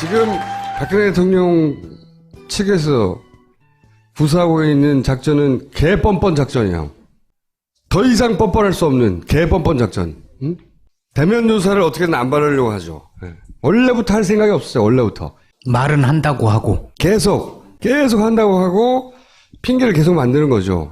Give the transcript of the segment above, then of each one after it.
지금 박근혜 대통령 측에서 구사하고 있는 작전은 개뻔뻔 작전이야. 더 이상 뻔뻔할 수 없는 개뻔뻔 작전. 응? 대면 조사를 어떻게든 안 받으려고 하죠. 네. 원래부터 할 생각이 없었어요. 원래부터. 말은 한다고 하고. 계속 한다고 하고 핑계를 계속 만드는 거죠.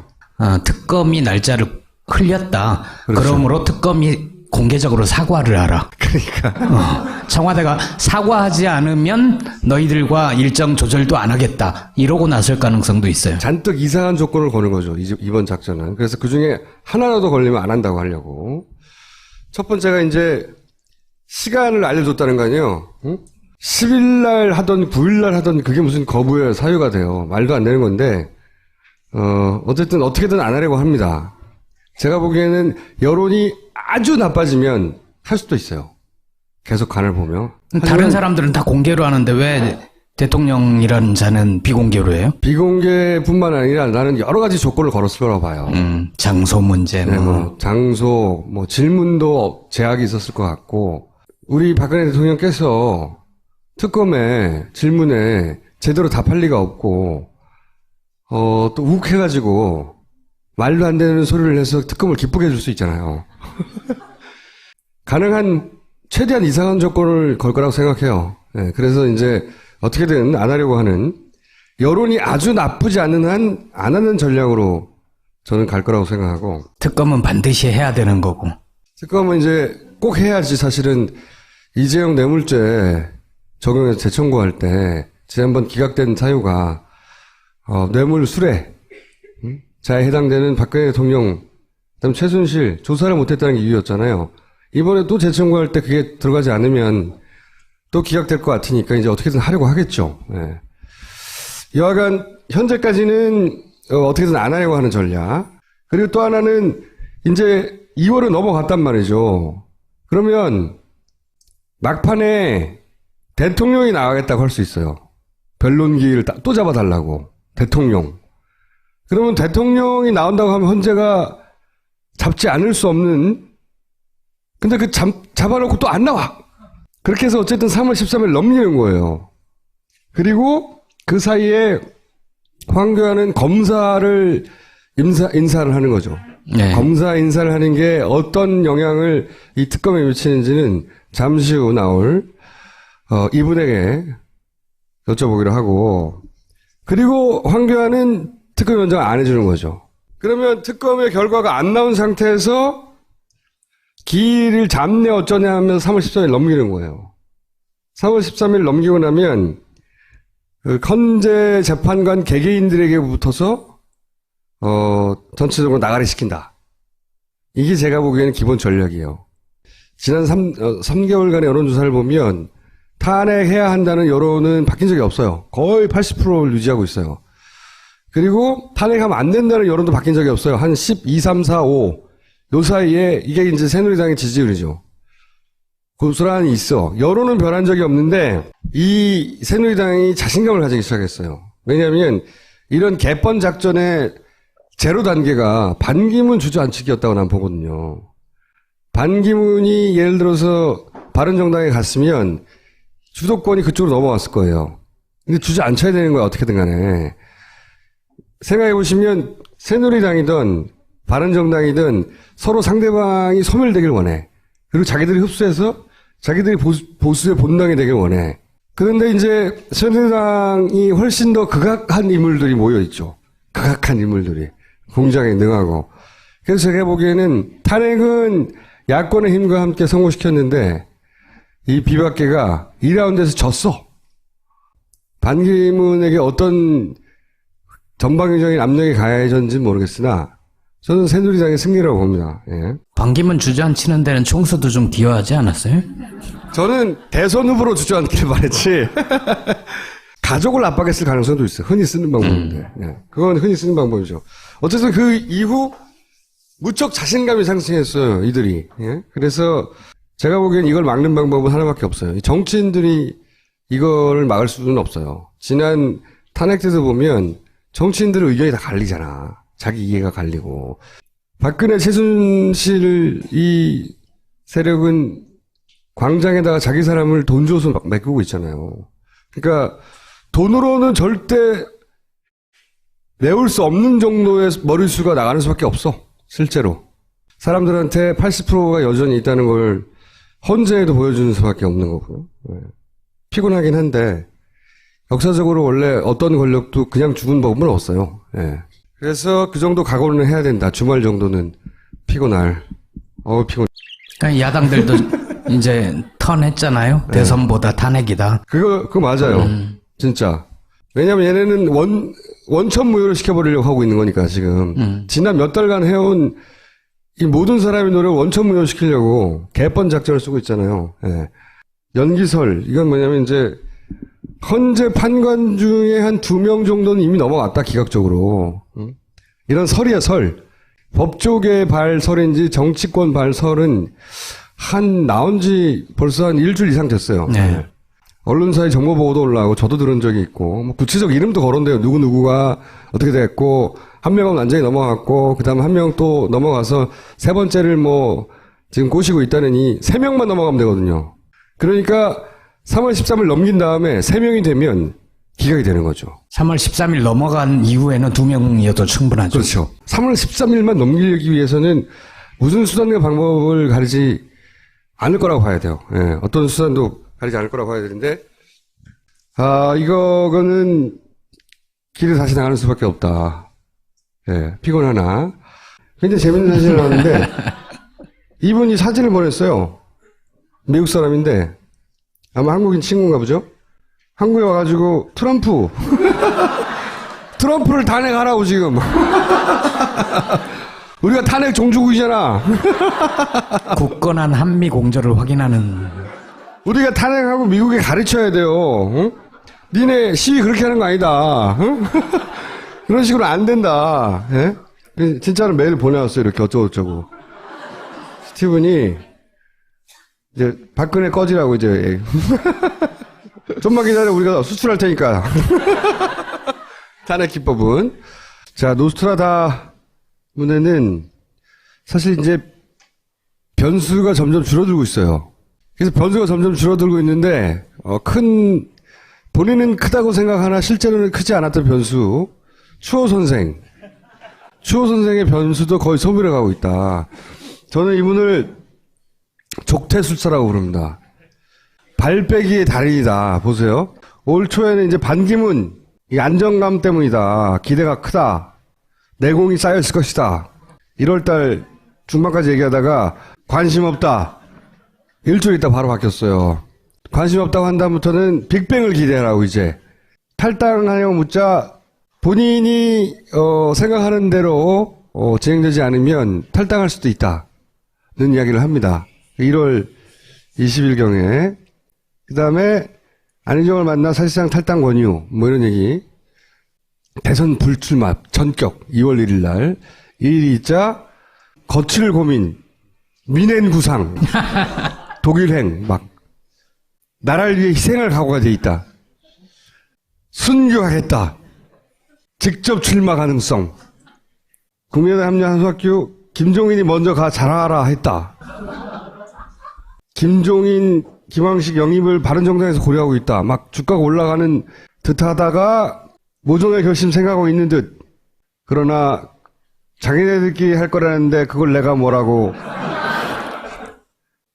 특검이 날짜를 흘렸다. 그렇죠. 그러므로 특검이 공개적으로 사과를 하라. 그러니까. 청와대가 사과하지 않으면 너희들과 일정 조절도 안 하겠다. 이러고 나설 가능성도 있어요. 잔뜩 이상한 조건을 거는 거죠. 이번 작전은. 그래서 그 중에 하나라도 걸리면 안 한다고 하려고. 첫 번째가 이제 시간을 알려줬다는 거 아니에요. 응? 10일 날 하던 9일 날 하던 그게 무슨 거부의 사유가 돼요. 말도 안 되는 건데 어쨌든 어떻게든 안 하려고 합니다. 제가 보기에는 여론이 아주 나빠지면 할 수도 있어요. 계속 간을 보면. 다른 사람들은 다 공개로 하는데 왜 대통령이라는 자는 비공개로 해요? 비공개뿐만 아니라 나는 여러 가지 조건을 걸었을 거라고 봐요. 장소 문제, 네, 장소, 질문도 제약이 있었을 것 같고, 우리 박근혜 대통령께서 특검에 질문에 제대로 답할 리가 없고, 또 욱해가지고 말도 안 되는 소리를 해서 특검을 기쁘게 해줄 수 있잖아요. 가능한 최대한 이상한 조건을 걸 거라고 생각해요. 네, 그래서 이제 어떻게든 안 하려고 하는, 여론이 아주 나쁘지 않은 한 안 하는 전략으로 저는 갈 거라고 생각하고. 특검은 반드시 해야 되는 거고. 특검은 이제 꼭 해야지. 사실은 이재용 뇌물죄 적용해서 재청구할 때 지난번 기각된 사유가 뇌물 수뢰 자에 해당되는 박근혜 대통령, 그다음 최순실 조사를 못했다는 게 이유였잖아요. 이번에 또 재청구할 때 그게 들어가지 않으면 또 기각될 것 같으니까 이제 어떻게든 하려고 하겠죠. 네. 여하간 현재까지는 어떻게든 안 하려고 하는 전략. 그리고 또 하나는 이제 2월은 넘어갔단 말이죠. 그러면 막판에 대통령이 나가겠다고 할 수 있어요. 변론기를 또 잡아달라고. 대통령. 그러면 대통령이 나온다고 하면 헌재가 잡지 않을 수 없는, 근데 잡아놓고 또 안 나와. 그렇게 해서 어쨌든 3월 13일 넘기는 거예요. 그리고 그 사이에 황교안은 검사를 인사를 하는 거죠. 네. 검사 인사를 하는 게 어떤 영향을 이 특검에 미치는지는 잠시 후 나올 이분에게 여쭤보기로 하고, 그리고 황교안은 특검위원장 안 해주는 거죠. 그러면 특검의 결과가 안 나온 상태에서 기일을 잡네 어쩌냐 하면 3월 13일 넘기는 거예요. 3월 13일 넘기고 나면 그 헌재 재판관 개개인들에게 붙어서 전체적으로 나가리 시킨다. 이게 제가 보기에는 기본 전략이에요. 지난 3개월간의 여론조사를 보면 탄핵해야 한다는 여론은 바뀐 적이 없어요. 거의 80%를 유지하고 있어요. 그리고 탄핵하면 안 된다는 여론도 바뀐 적이 없어요. 한 12, 3, 4, 5. 요 사이에 이게 이제 새누리당의 지지율이죠. 고스란히 있어. 여론은 변한 적이 없는데 이 새누리당이 자신감을 가지기 시작했어요. 왜냐하면 이런 개뻔 작전의 제로 단계가 반기문 주저앉히기였다고 난 보거든요. 반기문이 예를 들어서 바른정당에 갔으면 주도권이 그쪽으로 넘어갔을 거예요. 근데 주저앉혀야 되는 거야, 어떻게든 간에. 생각해 보시면 새누리당이든 바른정당이든 서로 상대방이 소멸되길 원해. 그리고 자기들이 흡수해서 자기들이 보수의 본당이 되길 원해. 그런데 이제 새누리당이 훨씬 더 극악한 인물들이 모여있죠. 극악한 인물들이. 공작에 능하고. 그래서 제가 보기에는 탄핵은 야권의 힘과 함께 성공시켰는데 이 비박계가 2라운드에서 졌어. 반기문에게 어떤 전방위적인 압력이 가해졌는지는 모르겠으나 저는 새누리당의 승리라고 봅니다. 예. 반기문 주저앉히는 데는 총수도 좀 기여하지 않았어요? 저는 대선 후보로 주저앉기를 바랬지. 가족을 압박했을 가능성도 있어요. 흔히 쓰는 방법인데. 예. 그건 흔히 쓰는 방법이죠. 어쨌든 그 이후 무척 자신감이 상승했어요. 이들이. 예. 그래서 제가 보기엔 이걸 막는 방법은 하나밖에 없어요. 정치인들이 이거를 막을 수는 없어요. 지난 탄핵 때도 보면 정치인들의 의견이 다 갈리잖아. 자기 이해가 갈리고. 박근혜 최순실 이 세력은 광장에다가 자기 사람을 돈 줘서 메꾸고 있잖아요. 그러니까 돈으로는 절대 메울 수 없는 정도의 머릿수가 나가는 수밖에 없어. 실제로. 사람들한테 80%가 여전히 있다는 걸 헌재에도 보여주는 수밖에 없는 거고요. 네. 피곤하긴 한데 역사적으로 원래 어떤 권력도 그냥 죽은 법은 없어요. 네. 그래서 그 정도 각오는 해야 된다. 주말 정도는 피곤할. 피곤. 그러니까 야당들도 이제 턴했잖아요. 네. 대선보다 탄핵이다. 그거 맞아요. 진짜. 왜냐면 얘네는 원천무효를 시켜버리려고 하고 있는 거니까, 지금. 지난 몇 달간 해온 이 모든 사람의 노력을 원천무효 시키려고 개번 작전을 쓰고 있잖아요. 예. 연기설. 이건 뭐냐면 이제, 헌재 판관 중에 한 2명 정도는 이미 넘어갔다, 기각적으로. 이런 설이야, 설. 법조계 발설인지 정치권 발설은 나온 지 벌써 한 일주일 이상 됐어요. 네. 언론사에 정보 보고도 올라오고 저도 들은 적이 있고 뭐 구체적 이름도 거론돼요. 누구누구가 어떻게 됐고 한 명은 완전히 넘어갔고 그다음 한 명 또 넘어가서 세 번째를 뭐 지금 꼬시고 있다느니 3명만 넘어가면 되거든요. 그러니까 3월 13일 넘긴 다음에 3명이 되면 기각이 되는 거죠. 3월 13일 넘어간 이후에는 2명이어도 충분하죠. 그렇죠. 3월 13일만 넘기기 위해서는 무슨 수단과 방법을 가리지 않을 거라고 봐야 돼요. 예, 어떤 수단도 가리지 않을 거라고 봐야 되는데, 이거는 길을 다시 나가는 수밖에 없다. 예, 피곤하나. 굉장히 재밌는 사진이 나왔는데, 이분이 사진을 보냈어요. 미국 사람인데, 아마 한국인 친구인가 보죠? 한국에 와가지고, 트럼프를 탄핵하라고 지금. 우리가 탄핵 종주국이잖아. 굳건한 한미 공조를 확인하는. 우리가 탄핵하고 미국에 가르쳐야 돼요. 응? 니네 시위 그렇게 하는 거 아니다. 응? 그런 식으로 안 된다. 예? 진짜로 메일 보내왔어요. 이렇게 어쩌고저쩌고. 스티븐이 이제 박근혜 꺼지라고 이제 좀만 기다려 우리가 수출할 테니까. 탄핵 기법은. 자, 노스트라다 문에는 사실 이제 변수가 점점 줄어들고 있어요. 그래서 변수가 점점 줄어들고 있는데, 본인은 크다고 생각하나 실제로는 크지 않았던 변수, 추호 선생의 변수도 거의 소멸해 가고 있다. 저는 이분을 족태술사라고 부릅니다. 발빼기의 달인이다. 보세요. 올 초에는 이제 반기문, 이 안정감 때문이다. 기대가 크다. 내공이 쌓였을 것이다. 1월달 중반까지 얘기하다가 관심 없다. 일주일 있다 바로 바뀌었어요. 관심 없다고 한 다음부터는 빅뱅을 기대하라고 이제. 탈당하냐고 묻자 본인이 생각하는 대로 진행되지 않으면 탈당할 수도 있다는 이야기를 합니다. 1월 20일경에. 그 다음에 안희정을 만나 사실상 탈당 권유 뭐 이런 얘기. 대선 불출마 전격 2월 1일 날. 1일이 있자 거칠 고민 민행 구상 독일행 막 나라를 위해 희생할 각오가 돼 있다. 순교하겠다. 직접 출마 가능성. 국민의당 합류 한수학교 김종인이 먼저 가 잘하라 했다. 김종인, 김황식 영입을 바른정당에서 고려하고 있다. 막 주가가 올라가는 듯하다가 모종의 결심 생각하고 있는 듯. 그러나 자기네들끼리 할 거라는데 그걸 내가 뭐라고.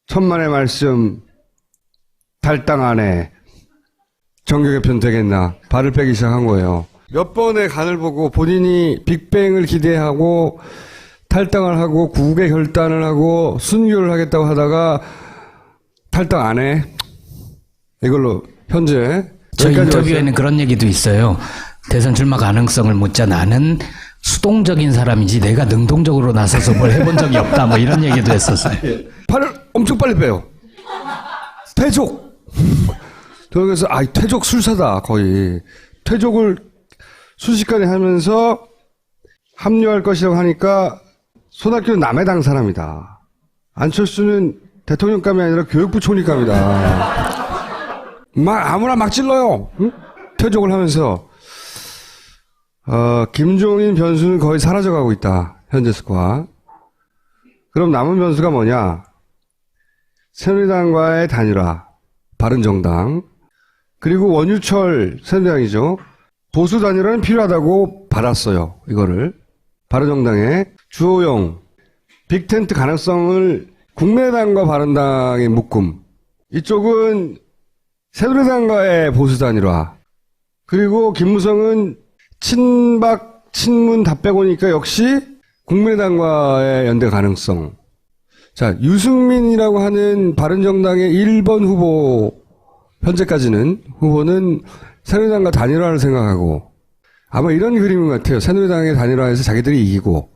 천만의 말씀 탈당 안 해. 정교 개편 되겠나. 발을 빼기 시작한 거예요. 몇 번의 간을 보고 본인이 빅뱅을 기대하고 탈당을 하고 국외 결단을 하고 순교를 하겠다고 하다가 탈당 안 해. 이걸로 현재 저 인터뷰에는 그런 얘기도 있어요. 대선 출마 가능성을 묻자 나는 수동적인 사람이지 내가 능동적으로 나서서 뭘 해본 적이 없다. 뭐 이런 얘기도 했었어요. 팔을 엄청 빨리 빼요. 퇴족. 그래서 퇴족 술사다 거의. 퇴족을 순식간에 하면서 합류할 것이라고 하니까 손학규는 남의 당 사람이다. 안철수는 대통령감이 아니라 교육부 총리감이다. 막 아무나 막 찔러요. 응? 퇴족을 하면서 김종인 변수는 거의 사라져가고 있다. 현재 스코어. 그럼 남은 변수가 뭐냐? 새누리당과의 단일화, 바른정당. 그리고 원유철 새누리당이죠. 보수 단일화는 필요하다고 받았어요. 이거를. 바른정당의 주호영 빅텐트 가능성을 국민의당과 바른당의 묶음. 이쪽은 새누리당과의 보수 단일화. 그리고 김무성은 친박, 친문 다 빼고니까 역시 국민의당과의 연대 가능성. 자, 유승민이라고 하는 바른정당의 1번 후보, 현재까지는 후보는 새누리당과 단일화를 생각하고 아마 이런 그림인 것 같아요. 새누리당의 단일화에서 자기들이 이기고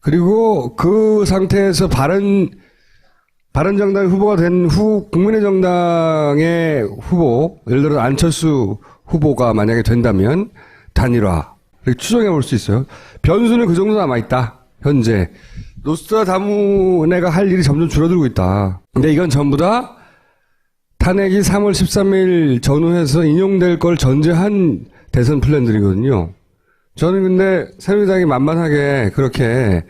그리고 그 상태에서 바른정당 후보가 된 후, 국민의 정당의 후보, 예를 들어 안철수 후보가 만약에 된다면 단일화. 이렇게 추정해 볼 수 있어요. 변수는 그 정도 남아있다. 현재. 노스트라다무네가 할 일이 점점 줄어들고 있다. 근데 이건 전부 다 탄핵이 3월 13일 전후해서 인용될 걸 전제한 대선 플랜들이거든요. 저는 근데 새누리당이 만만하게 그렇게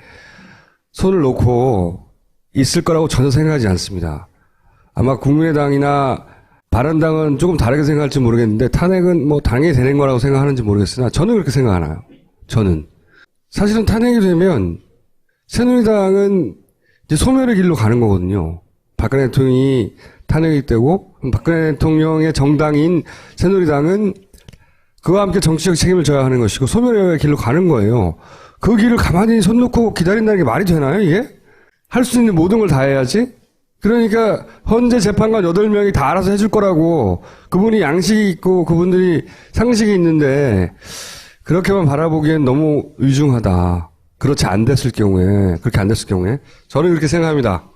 손을 놓고 있을 거라고 전혀 생각하지 않습니다. 아마 국민의당이나 바른당은 조금 다르게 생각할지 모르겠는데 탄핵은 뭐 당연히 되는 거라고 생각하는지 모르겠으나 저는 그렇게 생각하나요? 저는. 사실은 탄핵이 되면 새누리당은 이제 소멸의 길로 가는 거거든요. 박근혜 대통령이 탄핵이 되고 박근혜 대통령의 정당인 새누리당은 그와 함께 정치적 책임을 져야 하는 것이고 소멸의 길로 가는 거예요. 그 길을 가만히 손 놓고 기다린다는 게 말이 되나요, 이게? 할 수 있는 모든 걸 다 해야지? 그러니까 현재 재판관 8명이 다 알아서 해줄 거라고 그분이 양식이 있고 그분들이 상식이 있는데 그렇게만 바라보기엔 너무 위중하다. 그렇게 안 됐을 경우에 저는 그렇게 생각합니다.